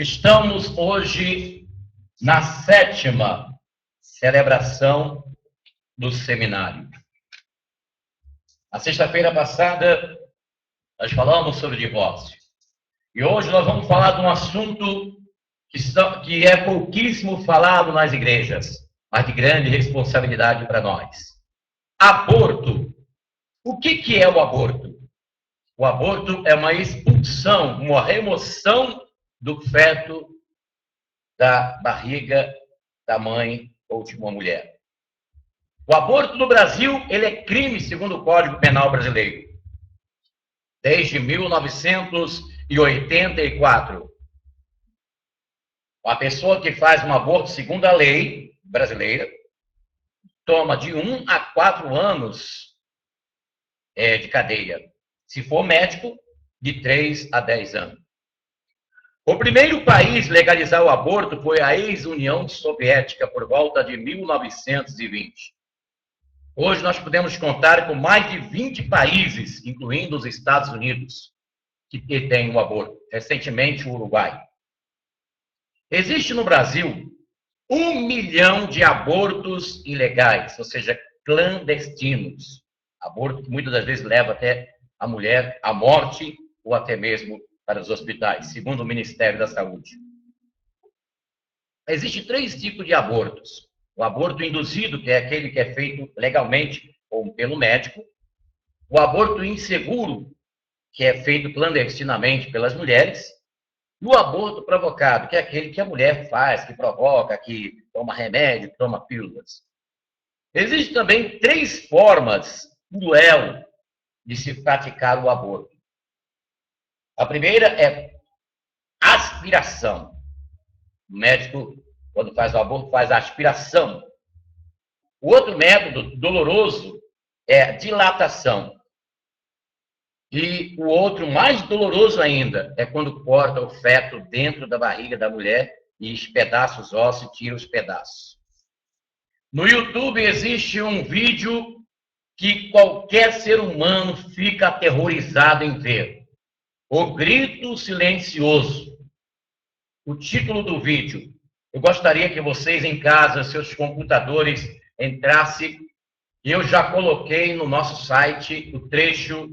Estamos hoje na 7ª celebração do seminário. Na sexta-feira passada, nós falamos sobre divórcio. E hoje nós vamos falar de um assunto que é pouquíssimo falado nas igrejas, mas de grande responsabilidade para nós. Aborto. O que é o aborto? O aborto é uma expulsão, uma remoção do feto da barriga da mãe ou de uma mulher. O aborto no Brasil, ele é crime segundo o Código Penal brasileiro. Desde 1984. A pessoa que faz um aborto segundo a lei brasileira toma de 1 a 4 anos de cadeia. Se for médico, de 3 a 10 anos. O primeiro país a legalizar o aborto foi a ex-União Soviética, por volta de 1920. Hoje nós podemos contar com mais de 20 países, incluindo os Estados Unidos, que têm o aborto. Recentemente, o Uruguai. Existe no Brasil 1 milhão de abortos ilegais, ou seja, clandestinos. Aborto que muitas das vezes leva até a mulher à morte ou até mesmo para os hospitais, segundo o Ministério da Saúde. Existem 3 tipos de abortos. O aborto induzido, que é aquele que é feito legalmente ou pelo médico. O aborto inseguro, que é feito clandestinamente pelas mulheres. E o aborto provocado, que é aquele que a mulher faz, que provoca, que toma remédio, toma pílulas. Existem também 3 formas cruel de se praticar o aborto. A primeira é aspiração. O médico, quando faz o aborto, faz a aspiração. O outro método doloroso é dilatação. E o outro, mais doloroso ainda, é quando corta o feto dentro da barriga da mulher e espedaça os ossos e tira os pedaços. No YouTube existe um vídeo que qualquer ser humano fica aterrorizado em ver. O grito silencioso. O título do vídeo. Eu gostaria que vocês em casa, seus computadores, entrassem. Eu já coloquei no nosso site o trecho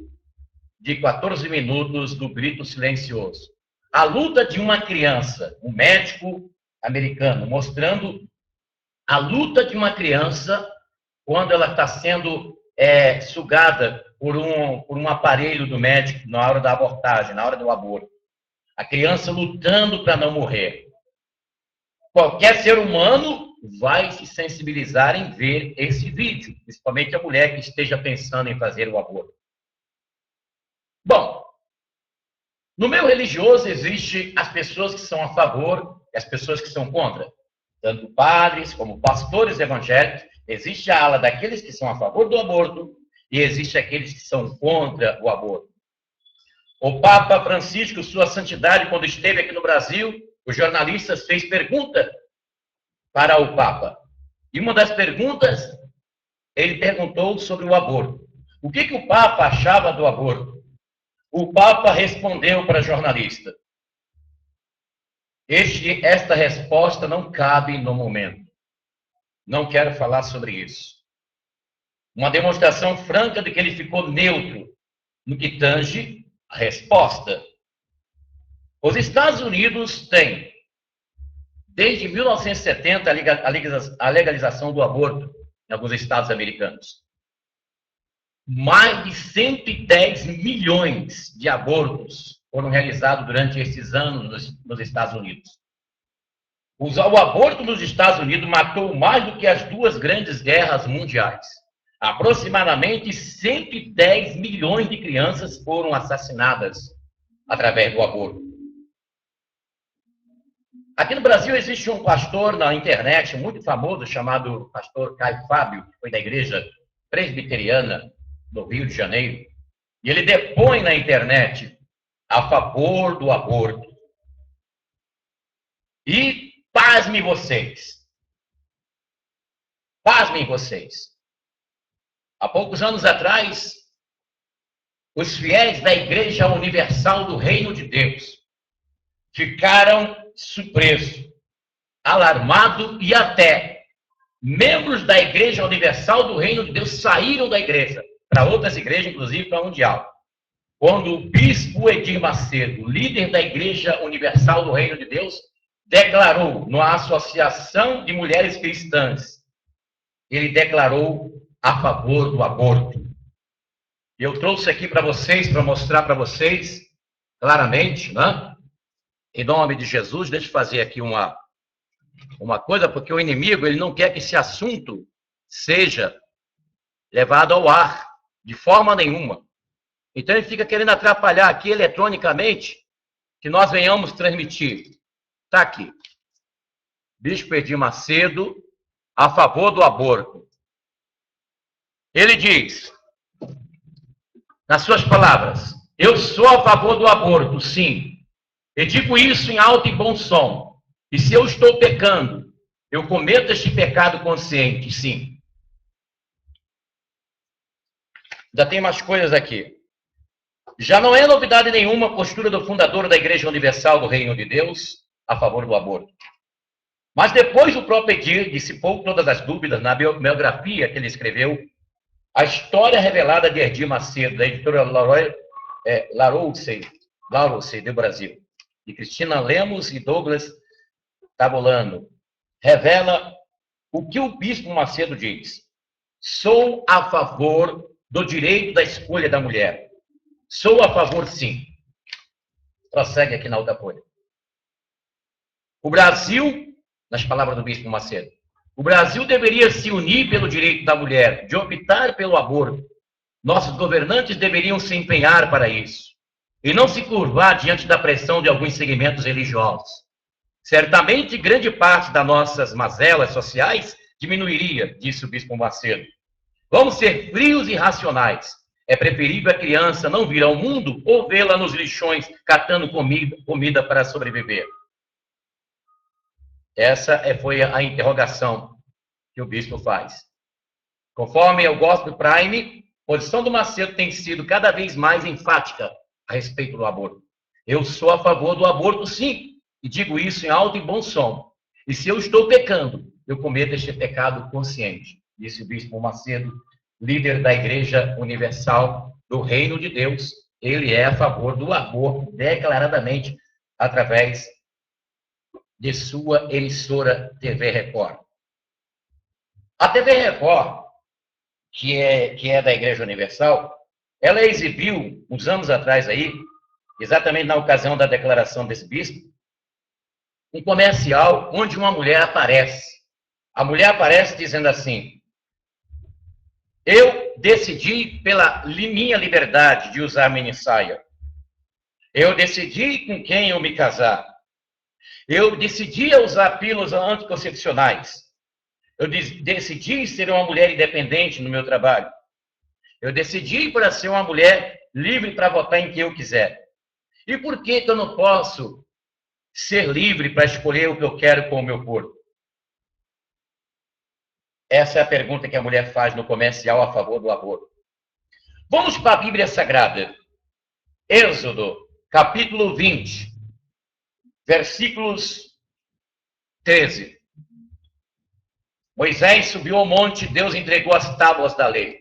de 14 minutos do grito silencioso. A luta de uma criança, um médico americano, mostrando a luta de uma criança quando ela está sendo sugada por um aparelho do médico na hora da abortagem, na hora do aborto. A criança lutando para não morrer. Qualquer ser humano vai se sensibilizar em ver esse vídeo, principalmente a mulher que esteja pensando em fazer o aborto. Bom, no meio religioso existe as pessoas que são a favor e as pessoas que são contra. Tanto padres como pastores evangélicos, existe a ala daqueles que são a favor do aborto e existe aqueles que são contra o aborto. O Papa Francisco, Sua Santidade, quando esteve aqui no Brasil, os jornalistas fez pergunta para o Papa. E uma das perguntas, ele perguntou sobre o aborto. O que o Papa achava do aborto? O Papa respondeu para a jornalista. Esta resposta não cabe no momento. Não quero falar sobre isso. Uma demonstração franca de que ele ficou neutro no que tange a resposta. Os Estados Unidos têm, desde 1970, a legalização do aborto em alguns estados americanos. Mais de 110 milhões de abortos foram realizados durante esses anos nos Estados Unidos. O aborto nos Estados Unidos matou mais do que as 2 grandes guerras mundiais. Aproximadamente 110 milhões de crianças foram assassinadas através do aborto. Aqui no Brasil existe um pastor na internet muito famoso, chamado pastor Caio Fábio, que foi da igreja presbiteriana do Rio de Janeiro, e ele depõe na internet a favor do aborto. E pasmem vocês. Há poucos anos atrás, os fiéis da Igreja Universal do Reino de Deus ficaram surpreso, alarmado, e até membros da Igreja Universal do Reino de Deus saíram da igreja, para outras igrejas, inclusive para a Mundial. Quando o bispo Edir Macedo, líder da Igreja Universal do Reino de Deus, declarou na Associação de Mulheres Cristãs, ele declarou a favor do aborto. Eu trouxe aqui para vocês, para mostrar para vocês claramente, né? Em nome de Jesus, deixa eu fazer aqui uma coisa, porque o inimigo, ele não quer que esse assunto seja levado ao ar, de forma nenhuma. Então, ele fica querendo atrapalhar aqui, eletronicamente, que nós venhamos transmitir. Está aqui. Bispo Edir Macedo, a favor do aborto. Ele diz, nas suas palavras, eu sou a favor do aborto, sim. Eu digo isso em alto e bom som. E se eu estou pecando, eu cometo este pecado consciente, sim. Ainda tem mais coisas aqui. Já não é novidade nenhuma a postura do fundador da Igreja Universal do Reino de Deus a favor do aborto. Mas depois o próprio Edir dissipou todas as dúvidas na biografia que ele escreveu, a história revelada de Edir Macedo, da editora Larousse do Brasil, de Cristina Lemos e Douglas Tabulano, revela o que o bispo Macedo diz. Sou a favor do direito da escolha da mulher. Sou a favor, sim. Prossegue aqui na outra folha. O Brasil, nas palavras do bispo Macedo, o Brasil deveria se unir pelo direito da mulher, de optar pelo aborto. Nossos governantes deveriam se empenhar para isso, e não se curvar diante da pressão de alguns segmentos religiosos. Certamente, grande parte das nossas mazelas sociais diminuiria, disse o bispo Macedo. Vamos ser frios e racionais. É preferível a criança não vir ao mundo ou vê-la nos lixões catando comida para sobreviver. Essa foi a interrogação que o bispo faz. Conforme o Gospel Prime, a posição do Macedo tem sido cada vez mais enfática a respeito do aborto. Eu sou a favor do aborto, sim, e digo isso em alto e bom som. E se eu estou pecando, eu cometo este pecado consciente, disse o bispo Macedo, líder da Igreja Universal do Reino de Deus. Ele é a favor do aborto, declaradamente, através de sua emissora TV Record. A TV Record, que é da Igreja Universal, ela exibiu, uns anos atrás aí, exatamente na ocasião da declaração desse bispo, um comercial onde uma mulher aparece. A mulher aparece dizendo assim: eu decidi pela minha liberdade de usar minissaia. Eu decidi com quem eu me casar. Eu decidi usar pílulas anticoncepcionais. Eu decidi ser uma mulher independente no meu trabalho. Eu decidi para ser uma mulher livre para votar em quem eu quiser. E por que eu não posso ser livre para escolher o que eu quero com o meu corpo? Essa é a pergunta que a mulher faz no comercial a favor do aborto. Vamos para a Bíblia Sagrada. Êxodo, capítulo 20, versículos 13. Moisés subiu ao monte, Deus entregou as tábuas da lei.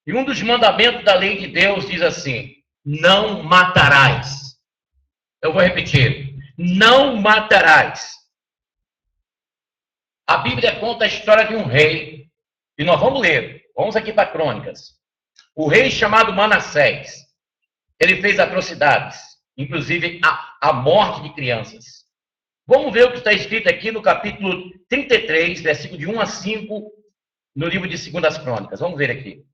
E um dos mandamentos da lei de Deus diz assim: não matarás. Eu vou repetir: não matarás. A Bíblia conta a história de um rei, e nós vamos ler, vamos aqui para Crônicas. O rei chamado Manassés, ele fez atrocidades, inclusive a morte de crianças. Vamos ver o que está escrito aqui no capítulo 33, versículo de 1 a 5, no livro de 2 Crônicas. Vamos ver aqui.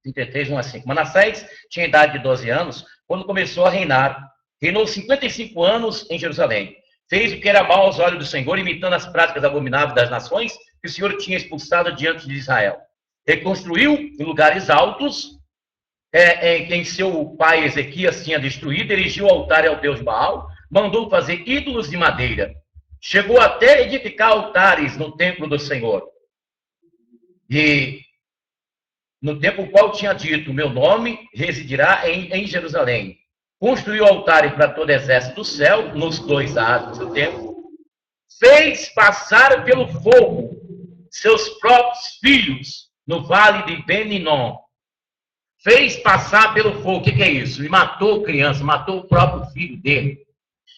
33, 1 a 5. Manassés tinha idade de 12 anos quando começou a reinar. Reinou 55 anos em Jerusalém. Fez o que era mal aos olhos do Senhor, imitando as práticas abomináveis das nações que o Senhor tinha expulsado diante de Israel. Ele construiu em lugares altos, em seu pai Ezequias tinha destruído, erigiu o altar ao Deus Baal, mandou fazer ídolos de madeira. Chegou até edificar altares no templo do Senhor. E no templo qual tinha dito: meu nome residirá em Jerusalém. construiu altares para todo exército do céu, nos dois atos do tempo, fez passar pelo fogo seus próprios filhos no vale de Ben-Hinnom. Fez passar pelo fogo. O que é isso? E matou criança, matou o próprio filho dele.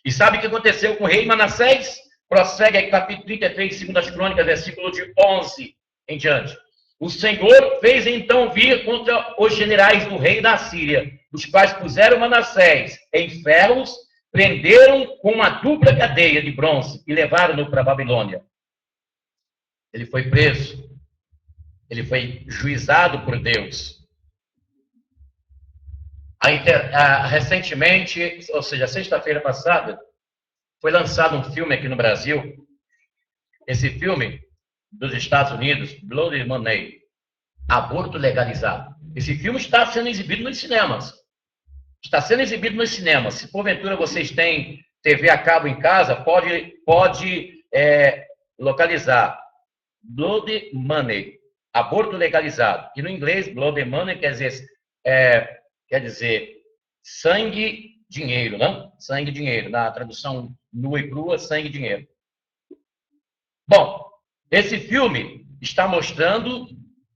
E sabe o que aconteceu com o rei Manassés? Prossegue aí, capítulo 33, 2 Crônicas, versículo de 11 em diante. O Senhor fez então vir contra os generais do rei da Síria, os quais puseram Manassés em ferros, prenderam com uma dupla cadeia de bronze e levaram-no para a Babilônia. Ele foi preso. Ele foi juizado por Deus. Recentemente, ou seja, sexta-feira passada, foi lançado um filme aqui no Brasil. Esse filme dos Estados Unidos, Blood Money, Aborto Legalizado. Esse filme está sendo exibido nos cinemas. Está sendo exibido nos cinemas. Se porventura vocês têm TV a cabo em casa, pode localizar Blood Money, Aborto Legalizado. E no inglês, Blood Money quer dizer sangue, dinheiro, né? Sangue, dinheiro. Na tradução nua e crua, sangue, dinheiro. Bom, esse filme está mostrando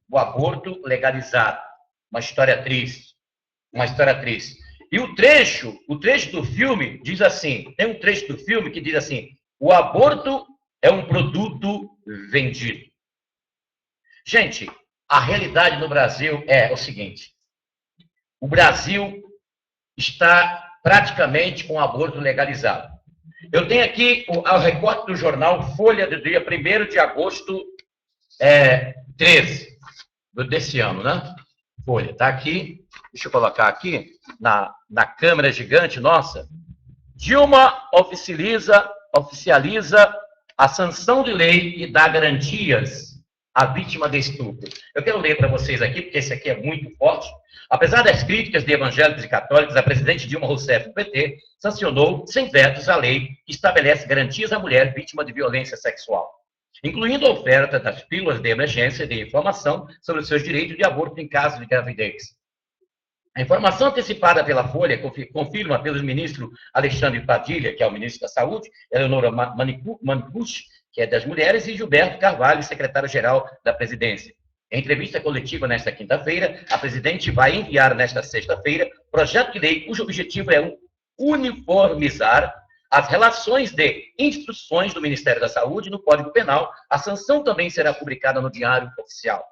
o aborto legalizado. Uma história triste. Uma história triste. E o trecho do filme diz assim, tem um trecho do filme que diz assim, o aborto é um produto vendido. Gente, a realidade no Brasil é o seguinte, o Brasil está praticamente com o aborto legalizado. Eu tenho aqui o recorte do jornal Folha do dia 1º de agosto 13 desse ano, né? Folha, tá aqui. Deixa eu colocar aqui na câmera gigante nossa. Dilma oficializa a sanção de lei e dá garantias à vítima de estupro. Eu quero ler para vocês aqui, porque esse aqui é muito forte. Apesar das críticas de evangélicos e católicos, a presidente Dilma Rousseff, do PT, sancionou, sem vetos, a lei que estabelece garantias à mulher vítima de violência sexual, incluindo a oferta das pílulas de emergência de informação sobre os seus direitos de aborto em caso de gravidez. A informação antecipada pela Folha confirma pelo ministro Alexandre Padilha, que é o ministro da Saúde, Eleonora Manicucci, que é das Mulheres, e Gilberto Carvalho, secretário-geral da Presidência. Em entrevista coletiva nesta quinta-feira, a presidente vai enviar nesta sexta-feira projeto de lei cujo objetivo é uniformizar as relações de instruções do Ministério da Saúde no Código Penal. A sanção também será publicada no Diário Oficial.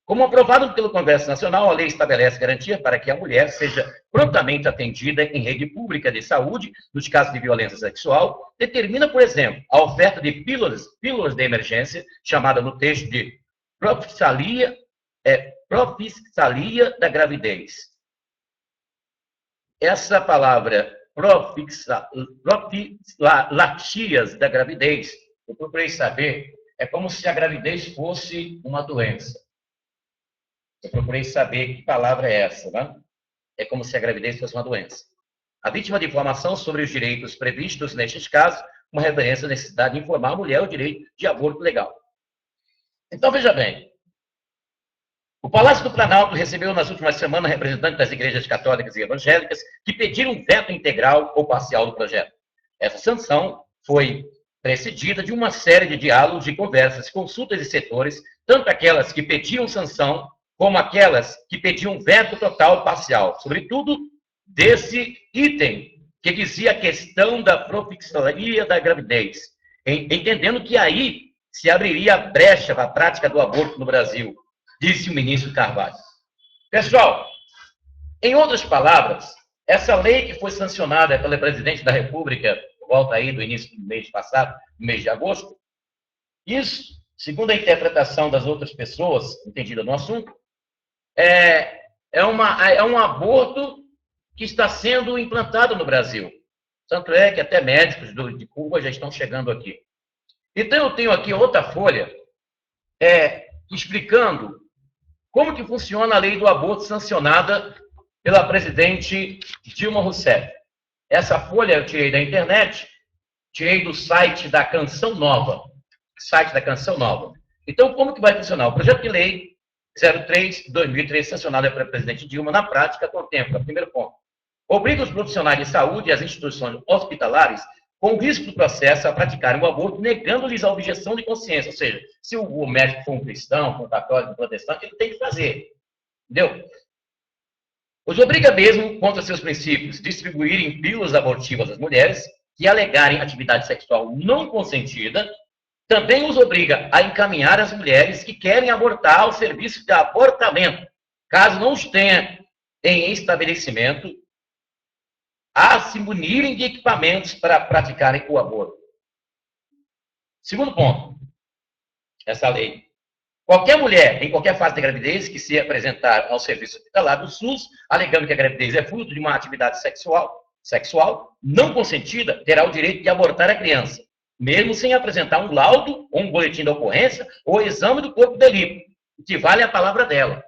Como aprovado pelo Congresso Nacional, a lei estabelece garantia para que a mulher seja prontamente atendida em rede pública de saúde nos casos de violência sexual, determina, por exemplo, a oferta de pílulas de emergência, chamada no texto de profilaxia da gravidez. Essa palavra, profilaxias da gravidez, eu procurei saber, é como se a gravidez fosse uma doença. Eu procurei saber que palavra é essa, né? É como se a gravidez fosse uma doença. A vítima de informação sobre os direitos previstos nestes casos, uma referência à necessidade de informar a mulher o direito de aborto legal. Então, veja bem, o Palácio do Planalto recebeu nas últimas semanas representantes das igrejas católicas e evangélicas que pediram um veto integral ou parcial do projeto. Essa sanção foi precedida de uma série de diálogos e conversas, consultas de setores, tanto aquelas que pediam sanção como aquelas que pediam veto total ou parcial, sobretudo desse item que dizia a questão da profilaxia da gravidez, entendendo que aí se abriria a brecha para a prática do aborto no Brasil, disse o ministro Carvalho. Pessoal, em outras palavras, essa lei que foi sancionada pela presidente da República, volta aí do início do mês passado, no mês de agosto, isso, segundo a interpretação das outras pessoas entendidas no assunto, é um aborto que está sendo implantado no Brasil. Tanto é que até médicos de Cuba já estão chegando aqui. Então, eu tenho aqui outra folha explicando como que funciona a lei do aborto sancionada pela presidente Dilma Rousseff. Essa folha eu tirei da internet, tirei do site da Canção Nova. Então, como que vai funcionar? O projeto de lei 03/2003, sancionado pela presidente Dilma, na prática, contempla, primeiro ponto, obriga os profissionais de saúde e as instituições hospitalares, com o risco do processo, a praticarem o aborto, negando-lhes a objeção de consciência. Ou seja, se o médico for um cristão, for um católico, um protestante, ele tem que fazer. Entendeu? Os obriga mesmo, contra seus princípios, distribuírem pílulas abortivas às mulheres que alegarem atividade sexual não consentida. Também os obriga a encaminhar as mulheres que querem abortar ao serviço de abortamento, caso não os tenha em estabelecimento, a se munirem de equipamentos para praticarem o aborto. Segundo ponto, essa lei. Qualquer mulher, em qualquer fase de gravidez, que se apresentar ao serviço hospitalar do SUS, alegando que a gravidez é fruto de uma atividade sexual não consentida, terá o direito de abortar a criança, mesmo sem apresentar um laudo, ou um boletim de ocorrência, ou exame do corpo delito, que vale a palavra dela.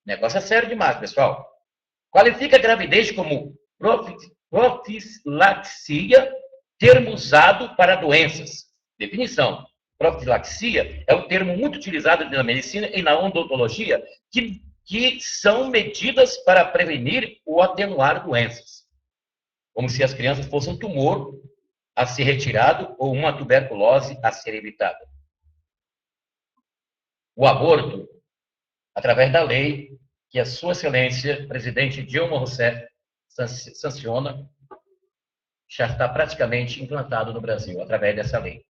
O negócio é sério demais, pessoal. Qualifica a gravidez como profilaxia, termo usado para doenças. Definição. Profilaxia é um termo muito utilizado na medicina e na odontologia, que são medidas para prevenir ou atenuar doenças. Como se as crianças fossem um tumor a ser retirado ou uma tuberculose a ser evitada. O aborto, através da lei que a Sua Excelência, presidente Dilma Rousseff, sanciona, já está praticamente implantado no Brasil, através dessa lei.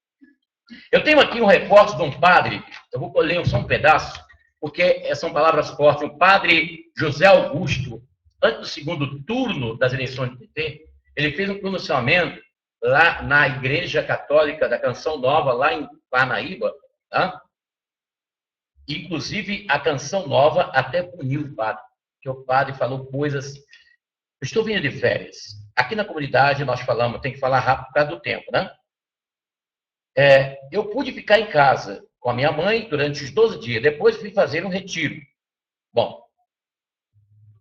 Eu tenho aqui um recorte de um padre, eu vou ler só um pedaço, porque são palavras fortes. O padre José Augusto, antes do segundo turno das eleições do PT, ele fez um pronunciamento lá na Igreja Católica da Canção Nova, lá em Parnaíba, tá? Inclusive, a Canção Nova até puniu o padre, porque o padre falou coisas... Eu estou vindo de férias. Aqui na comunidade nós falamos, tem que falar rápido por causa do tempo, né? Eu pude ficar em casa com a minha mãe durante os 12 dias. Depois fui fazer um retiro. Bom,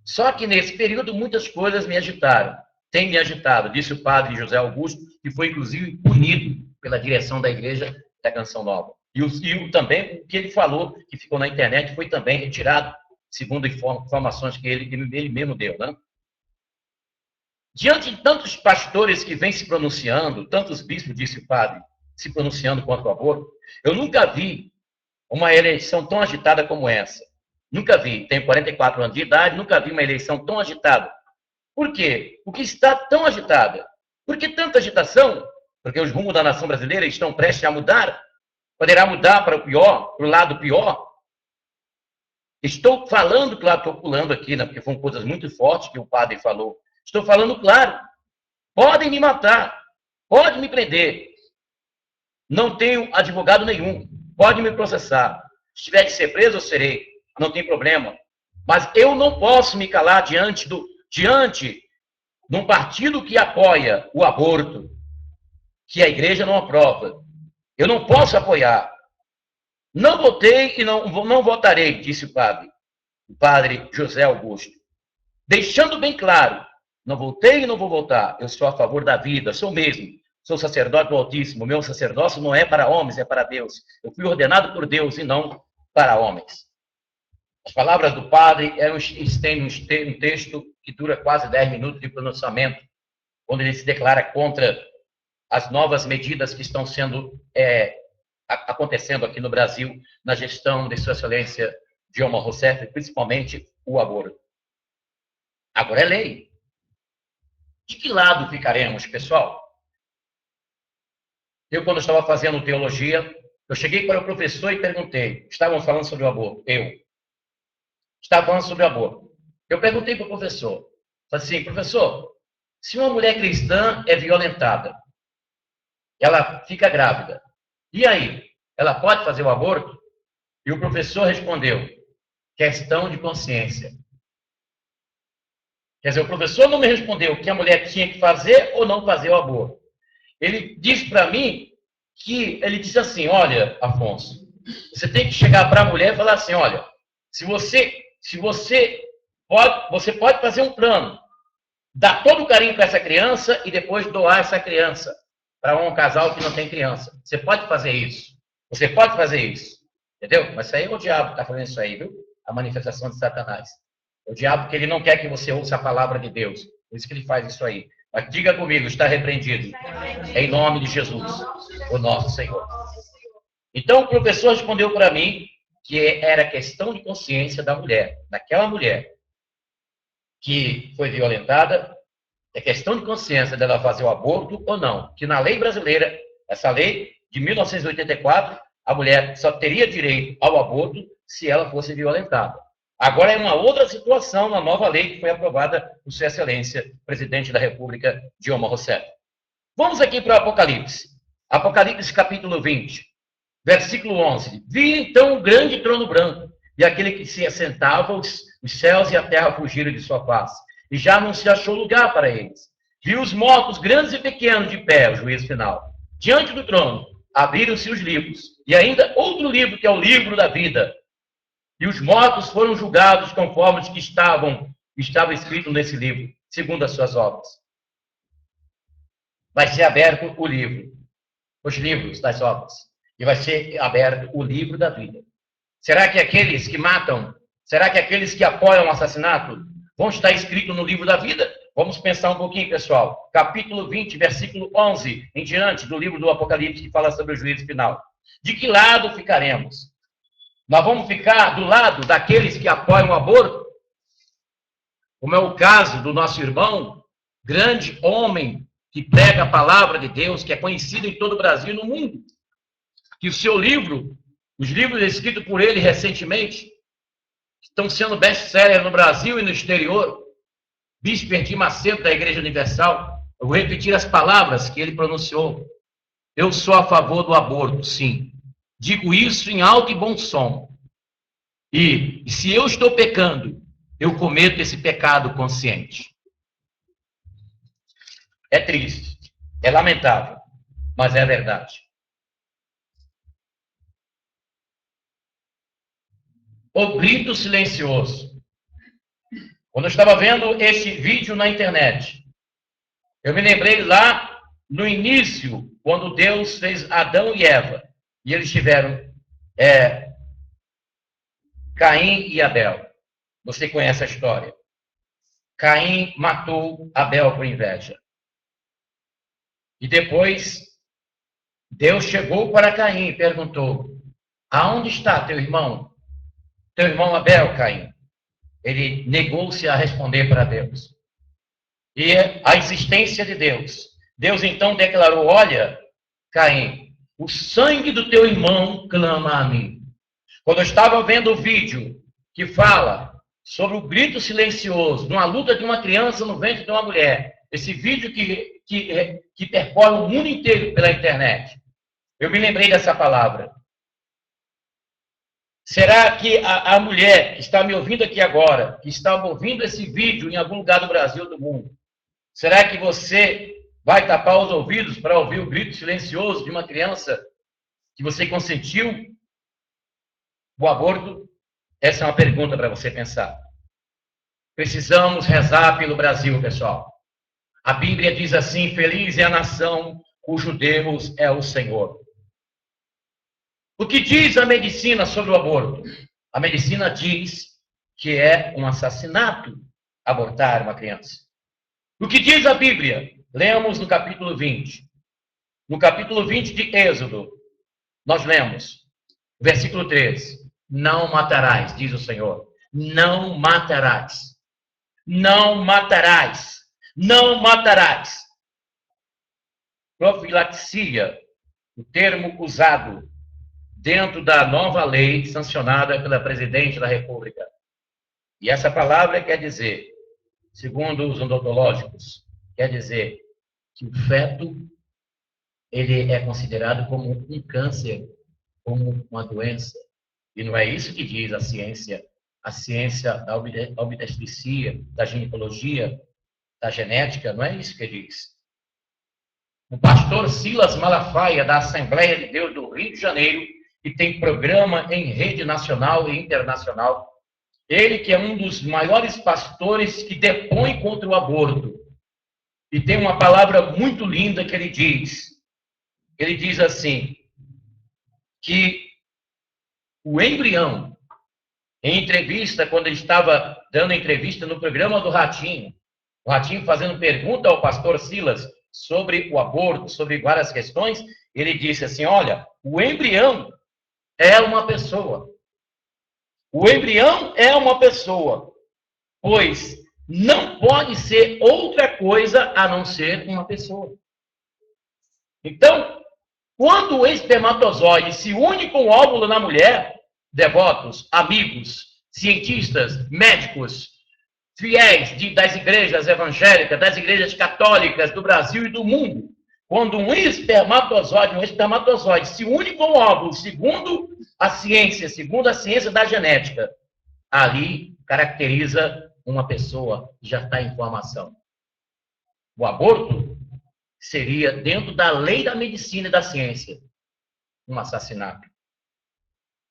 só que nesse período muitas coisas me agitaram. Tem me agitado, disse o padre José Augusto, que foi inclusive punido pela direção da Igreja da Canção Nova. E também o que ele falou, que ficou na internet, foi também retirado, segundo informações que ele mesmo deu, né? Diante de tantos pastores que vêm se pronunciando, tantos bispos, disse o padre, se pronunciando contra o aborto, eu nunca vi uma eleição tão agitada como essa. Nunca vi. Tenho 44 anos de idade, nunca vi uma eleição tão agitada. Por quê? Por que está tão agitada? Por que tanta agitação? Porque os rumos da nação brasileira estão prestes a mudar? Poderá mudar para o pior, para o lado pior? Estou falando, claro, estou pulando aqui, né, porque foram coisas muito fortes que o padre falou. Estou falando claro. Podem me matar, podem me prender. Não tenho advogado nenhum. Pode me processar. Se tiver de ser preso, eu serei. Não tem problema. Mas eu não posso me calar diante de um partido que apoia o aborto, que a igreja não aprova. Eu não posso apoiar. Não votei e não votarei, disse o padre José Augusto. Deixando bem claro, não votei e não vou votar. Eu sou a favor da vida, sou mesmo. Sou sacerdote do Altíssimo. Meu sacerdócio não é para homens, é para Deus. Eu fui ordenado por Deus e não para homens. As palavras do padre têm um texto que dura quase 10 minutos de pronunciamento, onde ele se declara contra as novas medidas que estão acontecendo aqui no Brasil, na gestão de Sua Excelência Dilma Rousseff, principalmente o aborto. Agora é lei. De que lado ficaremos, pessoal? Eu, quando estava fazendo teologia, eu cheguei para o professor e perguntei, estavam falando sobre o aborto, estava falando sobre o aborto. Eu perguntei para o professor, falei assim, professor, se uma mulher cristã é violentada, ela fica grávida, e aí? Ela pode fazer o aborto? E o professor respondeu, questão de consciência. Quer dizer, o professor não me respondeu que a mulher tinha que fazer ou não fazer o aborto. Ele disse para mim ele disse assim, olha, Afonso, você tem que chegar para a mulher e falar assim, olha, você pode fazer um plano, dar todo o carinho para essa criança e depois doar essa criança para um casal que não tem criança. Você pode fazer isso. Você pode fazer isso. Entendeu? Mas isso aí é o diabo que está fazendo isso aí, viu? A manifestação de Satanás. O diabo que ele não quer que você ouça a palavra de Deus. Por isso que ele faz isso aí. Mas diga comigo, está repreendido. Em nome de Jesus, o nosso Senhor. Então, o professor respondeu para mim que era questão de consciência da mulher, daquela mulher que foi violentada, é questão de consciência dela fazer o aborto ou não. Que na lei brasileira, essa lei de 1984, a mulher só teria direito ao aborto se ela fosse violentada. Agora é uma outra situação na nova lei que foi aprovada por Sua Excelência, presidente da República, Dilma Rousseff. Vamos aqui para o Apocalipse. Apocalipse capítulo 20, versículo 11. Vi então um grande trono branco, e aquele que se assentava, os céus e a terra fugiram de sua face, e já não se achou lugar para eles. Vi os mortos, grandes e pequenos, de pé, o juízo final. Diante do trono, abriram-se os livros, e ainda outro livro, que é o livro da vida. E os mortos foram julgados conforme os que estavam escritos nesse livro, segundo as suas obras. Vai ser aberto o livro, os livros das obras, e vai ser aberto o livro da vida. Será que aqueles que matam, será que aqueles que apoiam o assassinato vão estar escritos no livro da vida? Vamos pensar um pouquinho, pessoal. Capítulo 20, versículo 11 em diante do livro do Apocalipse, que fala sobre o juízo final. De que lado ficaremos? Nós vamos ficar do lado daqueles que apoiam o aborto? Como é o caso do nosso irmão, grande homem, que prega a palavra de Deus, que é conhecido em todo o Brasil e no mundo. Que o seu livro, os livros escritos por ele recentemente, estão sendo best-seller no Brasil e no exterior. Bispo Edir Macedo, da Igreja Universal, eu vou repetir as palavras que ele pronunciou. Eu sou a favor do aborto, sim. Digo isso em alto e bom som. E se eu estou pecando, eu cometo esse pecado consciente. É triste, é lamentável, mas é a verdade. O grito silencioso. Quando eu estava vendo esse vídeo na internet, eu me lembrei lá no início, quando Deus fez Adão e Eva, e eles tiveram Caim e Abel. Você conhece a história. Caim matou Abel por inveja. E depois, Deus chegou para Caim e perguntou: aonde está teu irmão? Teu irmão Abel, Caim. Ele negou-se a responder para Deus. E a existência de Deus. Deus então declarou: olha, Caim, o sangue do teu irmão clama a mim. Quando eu estava vendo o vídeo que fala sobre o grito silencioso, numa luta de uma criança no ventre de uma mulher, esse vídeo que percorre o mundo inteiro pela internet, eu me lembrei dessa palavra. Será que a mulher que está me ouvindo aqui agora, que está ouvindo esse vídeo em algum lugar do Brasil ou do mundo, será que você vai tapar os ouvidos para ouvir o grito silencioso de uma criança que você consentiu o aborto? Essa é uma pergunta para você pensar. Precisamos rezar pelo Brasil, pessoal. A Bíblia diz assim: feliz é a nação cujo Deus é o Senhor. O que diz a medicina sobre o aborto? A medicina diz que é um assassinato abortar uma criança. O que diz a Bíblia? Lemos no capítulo 20. No capítulo 20 de Êxodo, nós lemos, versículo 13. Não matarás, diz o Senhor. Não matarás. Não matarás. Não matarás. Profilaxia, o termo usado dentro da nova lei sancionada pela Presidente da República. E essa palavra quer dizer, segundo os odontológicos, quer dizer que o feto ele é considerado como um câncer, como uma doença. E não é isso que diz a ciência da obstetrícia, da ginecologia, da genética, não é isso que diz. O pastor Silas Malafaia, da Assembleia de Deus do Rio de Janeiro, que tem programa em rede nacional e internacional, ele que é um dos maiores pastores que depõe contra o aborto, e tem uma palavra muito linda que ele diz assim, que o embrião, em entrevista, quando ele estava dando entrevista no programa do Ratinho, O Ratinho fazendo pergunta ao pastor Silas sobre o aborto, sobre várias questões, ele disse assim, olha, o embrião é uma pessoa. O embrião é uma pessoa, pois não pode ser outra coisa a não ser uma pessoa. Então, quando o espermatozoide se une com o óvulo na mulher, devotos, amigos, cientistas, médicos, fiéis das igrejas evangélicas, das igrejas católicas do Brasil e do mundo, quando um espermatozoide se une com o óvulo, segundo a ciência da genética, ali caracteriza uma pessoa que já está em formação. O aborto seria, dentro da lei da medicina e da ciência, um assassinato,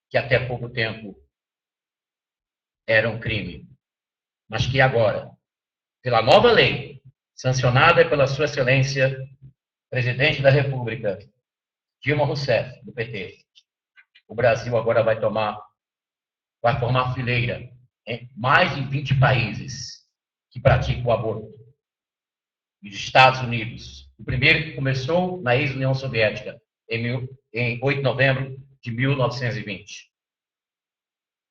que até pouco tempo era um crime, mas que agora, pela nova lei, sancionada pela Sua Excelência, Presidente da República, Dilma Rousseff, do PT, o Brasil agora vai formar fileira em mais de 20 países que praticam o aborto. E os Estados Unidos, o primeiro que começou na ex-União Soviética, em 8 de novembro de 1920.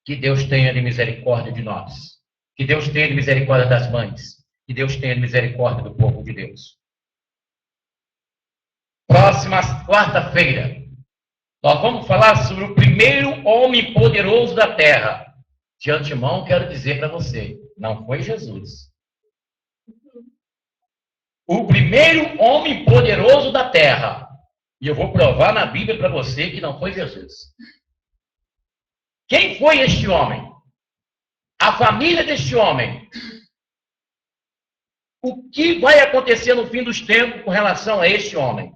Que Deus tenha de misericórdia de nós. Que Deus tenha de misericórdia das mães. Que Deus tenha de misericórdia do povo de Deus. Próxima quarta-feira, nós vamos falar sobre o primeiro homem poderoso da terra. De antemão, quero dizer para você, não foi Jesus. O primeiro homem poderoso da terra. E eu vou provar na Bíblia para você que não foi Jesus. Quem foi este homem? A família deste homem. O que vai acontecer no fim dos tempos com relação a este homem?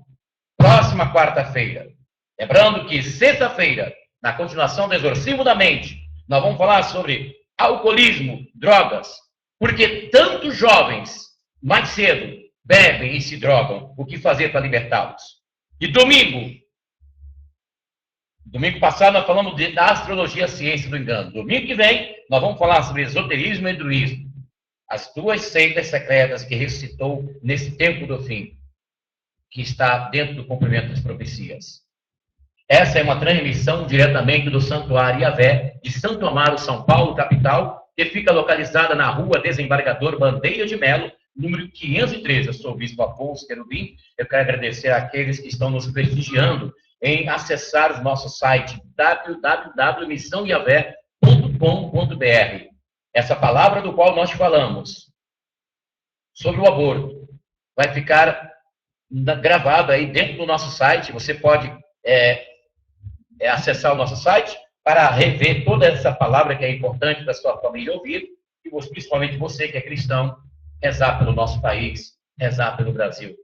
Próxima quarta-feira. Lembrando que sexta-feira, na continuação do exorcismo da mente, nós vamos falar sobre alcoolismo, drogas. Porque tantos jovens, mais cedo, bebem e se drogam. O que fazer para libertá-los? E domingo passado nós falamos da astrologia, ciência do engano. Domingo que vem, nós vamos falar sobre esoterismo e druismo. As duas seitas secretas que ressuscitou nesse tempo do fim, que está dentro do cumprimento das profecias. Essa é uma transmissão diretamente do Santuário Yahvé de Santo Amaro, São Paulo, capital, que fica localizada na rua Desembargador Bandeira de Melo, número 513. Eu sou o Bispo Afonso Querubim. Eu quero agradecer àqueles que estão nos prestigiando em acessar o nosso site www.missãoyavé.com.br. Essa palavra do qual nós falamos sobre o aborto vai ficar gravada aí dentro do nosso site. Você pode acessar o nosso site para rever toda essa palavra que é importante para a sua família ouvir, e principalmente você que é cristão, rezar pelo nosso país, rezar pelo Brasil.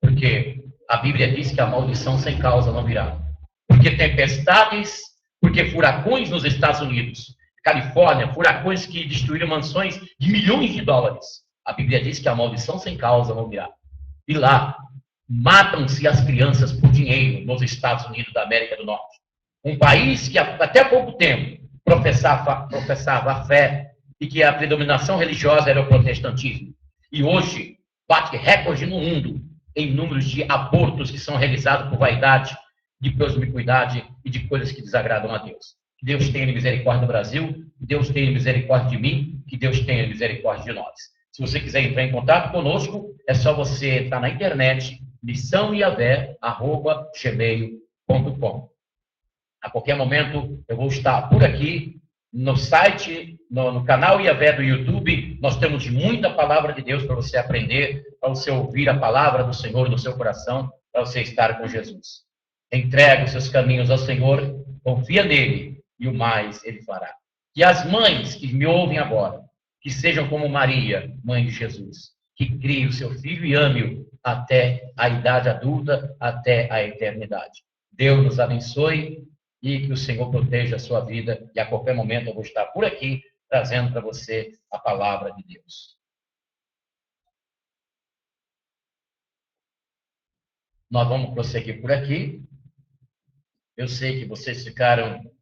Porque a Bíblia diz que a maldição sem causa não virá. Porque tempestades, porque furacões nos Estados Unidos, Califórnia, furacões que destruíram mansões de milhões de dólares. A Bíblia diz que a maldição sem causa não virá. E lá, matam-se as crianças por dinheiro nos Estados Unidos da América do Norte. Um país que até pouco tempo professava a fé e que a predominação religiosa era o protestantismo. E hoje bate recorde no mundo em números de abortos que são realizados por vaidade, de promiscuidade e de coisas que desagradam a Deus. Que Deus tenha misericórdia do Brasil, que Deus tenha misericórdia de mim, que Deus tenha misericórdia de nós. Se você quiser entrar em contato conosco, é só você estar na internet, missãoyavé@gmail.com. A qualquer momento eu vou estar por aqui, no site, no canal Yahvé do YouTube. Nós temos muita palavra de Deus para você aprender, para você ouvir a palavra do Senhor no seu coração, para você estar com Jesus. Entrega os seus caminhos ao Senhor, confia nele e o mais ele fará. E as mães que me ouvem agora, que sejam como Maria, mãe de Jesus, que crie o seu filho e ame-o até a idade adulta, até a eternidade. Deus nos abençoe e que o Senhor proteja a sua vida. E a qualquer momento eu vou estar por aqui, trazendo para você a palavra de Deus. Nós vamos prosseguir por aqui. Eu sei que vocês ficaram